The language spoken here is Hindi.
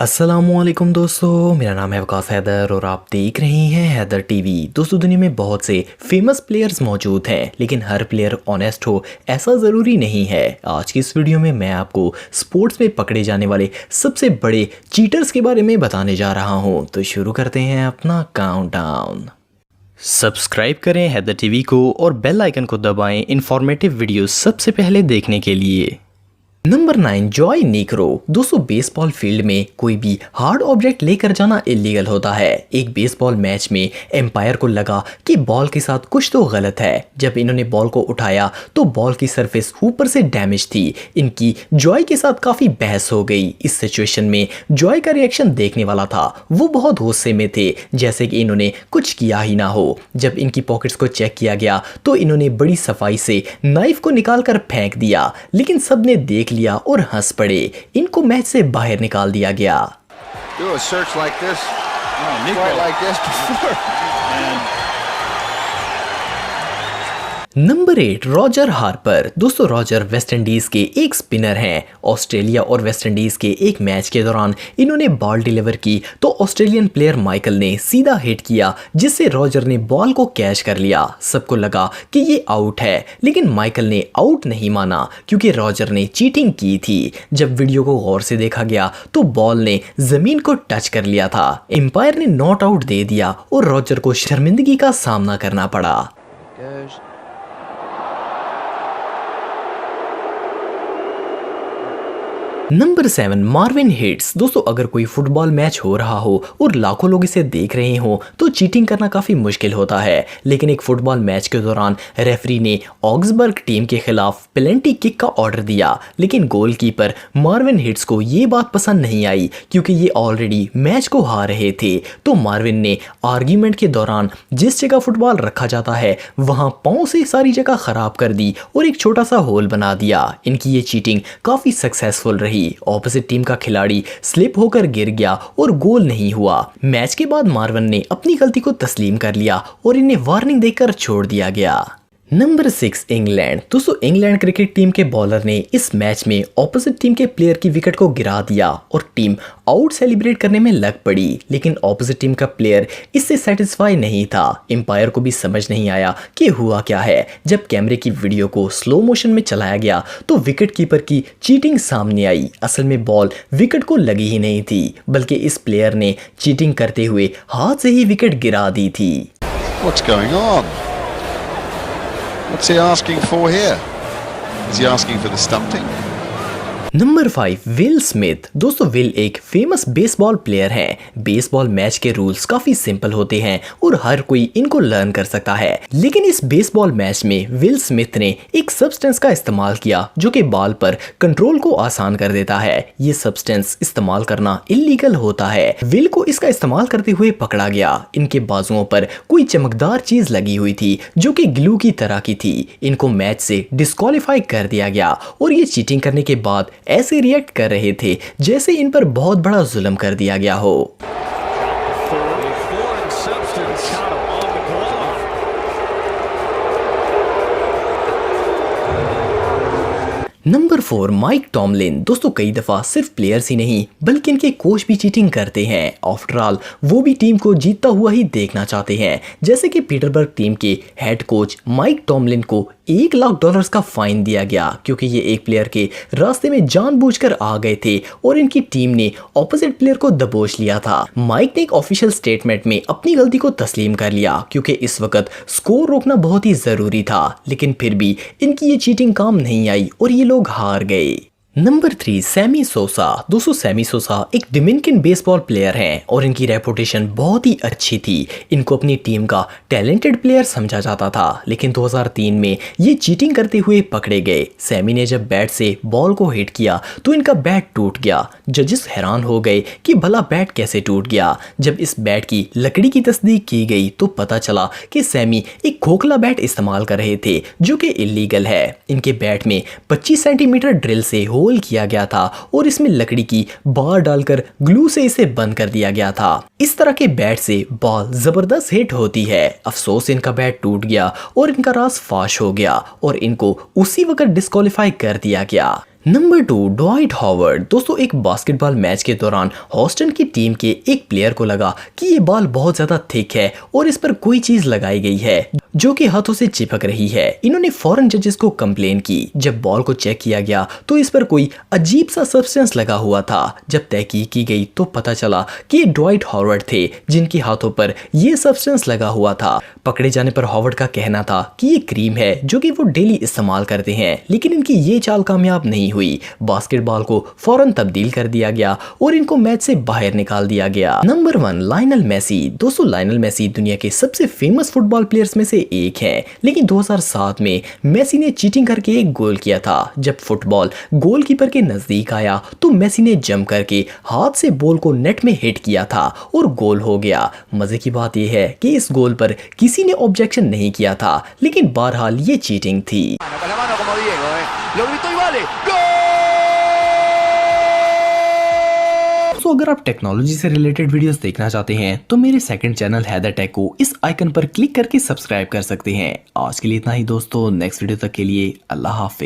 अस्सलामुअलैकुम दोस्तों, मेरा नाम है वकास हैदर और आप देख रहे हैं हैदर टीवी। दोस्तों, दुनिया में बहुत से फेमस प्लेयर्स मौजूद हैं, लेकिन हर प्लेयर ऑनेस्ट हो ऐसा ज़रूरी नहीं है। आज की इस वीडियो में मैं आपको स्पोर्ट्स में पकड़े जाने वाले सबसे बड़े चीटर्स के बारे में बताने जा रहा हूँ। तो शुरू करते हैं अपना काउंटडाउन। सब्सक्राइब करें हैदर टीवी को और बेल आइकन को दबाएं इंफॉर्मेटिव वीडियो सबसे पहले देखने के लिए। Number 9, Joe Niekro. दोस्तों, बेसबॉल फील्ड में कोई भी हार्ड ऑब्जेक्ट लेकर जाना इलीगल होता है। एक बेसबॉल मैच में एम्पायर को लगा कि बॉल के साथ कुछ तो गलत है। जब इन्होंने बॉल को उठाया तो बॉल की सरफेस ऊपर से डैमेज थी। इनकी जॉय के साथ काफ़ी बहस हो गई। इस सिचुएशन में जॉय का रिएक्शन देखने वाला था। वो बहुत गुस्से में थे, जैसे कि इन्होंने कुछ किया ही ना हो। जब इनकी पॉकेट्स को चेक किया गया तो इन्होंने बड़ी सफाई से नाइफ को निकाल कर फेंक दिया, लेकिन सबने देख लिया और हंस पड़े। इनको मैच से बाहर निकाल दिया गया। Number 8, Roger Harper. दोस्तों, रॉजर वेस्ट इंडीज के एक स्पिनर हैं। ऑस्ट्रेलिया और वेस्ट इंडीज के एक मैच के दौरान इन्होंने बॉल डिलीवर की तो ऑस्ट्रेलियन प्लेयर माइकल ने सीधा हिट किया, जिससे रॉजर ने बॉल को कैच कर लिया। सबको लगा कि ये आउट है, लेकिन माइकल ने आउट नहीं माना क्योंकि रॉजर ने चीटिंग की थी। जब वीडियो को गौर से देखा गया तो बॉल ने जमीन को टच कर लिया था। एम्पायर ने नॉट आउट दे दिया और रॉजर को शर्मिंदगी का सामना करना पड़ा। Number 7, Marvin hits. दोस्तों, अगर कोई फुटबॉल मैच हो रहा हो और लाखों लोग इसे देख रहे हो तो चीटिंग करना काफ़ी मुश्किल होता है। लेकिन एक फुटबॉल मैच के दौरान रेफरी ने ऑग्सबर्ग टीम के खिलाफ पेनल्टी किक का ऑर्डर दिया, लेकिन गोलकीपर मार्विन हिट्स को ये बात पसंद नहीं आई क्योंकि ये ऑलरेडी मैच को हार रहे थे। तो मार्विन ने आर्ग्यूमेंट के दौरान जिस जगह फुटबॉल रखा जाता है वहाँ पाँव से सारी जगह खराब कर दी और एक छोटा सा होल बना दिया। इनकी ये चीटिंग काफ़ी सक्सेसफुल रही। ऑपोजिट टीम का खिलाड़ी स्लिप होकर गिर गया और गोल नहीं हुआ। मैच के बाद मार्विन ने अपनी गलती को तस्लीम कर लिया और इन्हें वार्निंग देकर छोड़ दिया गया। Number 6, England. दोस्तों, इंग्लैंड क्रिकेट टीम के बॉलर ने इस मैच में ऑपोजिट टीम के प्लेयर की विकेट को गिरा दिया और टीम आउट सेलिब्रेट करने में लग पड़ी, लेकिन ऑपोजिट टीम का प्लेयर इससे सेटिस्फाई नहीं था। एम्पायर को भी समझ नहीं आया कि हुआ क्या है। जब कैमरे की वीडियो को स्लो मोशन में चलाया गया तो विकेट कीपर की चीटिंग सामने आई। असल में बॉल विकेट को लगी ही नहीं थी, बल्कि इस प्लेयर ने चीटिंग करते हुए हाथ से ही विकेट गिरा दी थी। What's going on? What's he asking for here? Is he asking for the stumping? Number 5, will Smith. दोस्तों, विल एक फेमस बेसबॉल प्लेयर हैं। बेसबॉल मैच के रूल्स काफी सिंपल होते हैं और हर कोई इनको लर्न कर सकता है, लेकिन इस बेसबॉल मैच में विल स्मिथ ने एक सब्सटेंस का इस्तेमाल किया जो कि बॉल पर कंट्रोल को आसान कर देता है। ये सब्सटेंस इस्तेमाल करना इलीगल होता है। विल को इसका इस्तेमाल करते हुए पकड़ा गया। इनके बाजुओं पर कोई चमकदार चीज लगी हुई थी जो कि ग्लू की तरह की थी। इनको मैच से डिस्क्वालीफाई कर दिया गया और ये चीटिंग करने के बाद ऐसे रिएक्ट कर रहे थे जैसे इन पर बहुत बड़ा जुल्म कर दिया गया हो। Number 4, Mike Tomlin. दोस्तों, कई दफा सिर्फ प्लेयर्स ही नहीं बल्कि इनके कोच भी चीटिंग करते हैं। आफ्टर ऑल वो भी टीम को जीतता हुआ ही देखना चाहते हैं। जैसे कि पीटरबर्ग टीम के हेड कोच माइक टॉमलिन को $1 लाख का फाइन दिया गया क्योंकि ये एक प्लेयर के रास्ते में जानबूझकर आ गए थे और इनकी टीम ने ऑपोजिट प्लेयर को दबोच लिया था। माइक ने एक ऑफिशियल स्टेटमेंट में अपनी गलती को तस्लीम कर लिया क्योंकि इस वक्त स्कोर रोकना बहुत ही जरूरी था, लेकिन फिर भी इनकी ये चीटिंग काम नहीं आई और ये लोग हार गए। Number 3, Sammy Sosa. दोस्तों, सैमी सोसा एक डोमिनिकन बेसबॉल प्लेयर हैं और इनकी रेपुटेशन बहुत ही अच्छी थी। इनको अपनी टीम का टैलेंटेड प्लेयर समझा जाता था, लेकिन 2003 में ये चीटिंग करते हुए पकड़े गए। सैमी ने जब बैट से बॉल को हिट किया तो इनका बैट टूट गया। जजेस हैरान हो गए कि भला बैट कैसे टूट गया। जब इस बैट की लकड़ी की तस्दीक की गई तो पता चला कि सैमी एक खोखला बैट इस्तेमाल कर रहे थे जो कि इलीगल है। इनके बैट में 25 सेंटीमीटर ड्रिल से होल किया गया था और इसमें लकड़ी की बार डालकर ग्लू से इसे बंद कर दिया गया था। इस तरह के बैट से बॉल जबरदस्त हिट होती है। अफसोस इनका बैट टूट गया और इनका राज फाश हो गया और इनको उसी वक्त डिस्क्वालीफाई कर दिया गया। Number 2 Dwight Howard. दोस्तों एक बास्केटबॉल मैच के दौरान हॉस्टन की टीम के एक प्लेयर को लगा कि ये बॉल बहुत ज्यादा थिक है और इस पर कोई चीज लगाई गई है जो कि हाथों से चिपक रही है। इन्होंने फौरन जजेस को कंप्लेन की। जब बॉल को चेक किया गया तो इस पर कोई अजीब सा सब्सटेंस लगा हुआ था। जब तहकीक की गई तो पता चला कि ये ड्वाइट हॉवर्ड थे जिनके हाथों पर ये सब्सटेंस लगा हुआ था। पकड़े जाने पर हॉवर्ड का कहना था कि ये क्रीम है जो कि वो डेली इस्तेमाल करते हैं, लेकिन इनकी ये चाल कामयाब नहीं हुई। बास्केटबॉल को फौरन तब्दील कर दिया गया और इनको मैच से बाहर निकाल दिया गया। Number 1 Lionel Messi. दोस्तों लायनल मेसी दुनिया के सबसे फेमस फुटबॉल प्लेयर्स में से एक है, लेकिन 2007 में मेसी ने चीटिंग करके एक गोल किया था। जब फुटबॉल गोलकीपर के नजदीक आया तो मेसी ने जंप करके हाथ से बॉल को नेट में हिट किया था और गोल हो गया। मजे की बात यह है कि इस गोल पर किसी ने ऑब्जेक्शन नहीं किया था, लेकिन बहरहाल ये चीटिंग थी। तो अगर आप टेक्नोलॉजी से रिलेटेड वीडियोस देखना चाहते हैं तो मेरे सेकंड चैनल हैदर टेक को इस आइकन पर क्लिक करके सब्सक्राइब कर सकते हैं। आज के लिए इतना ही दोस्तों, नेक्स्ट वीडियो तक के लिए अल्लाह हाफिज।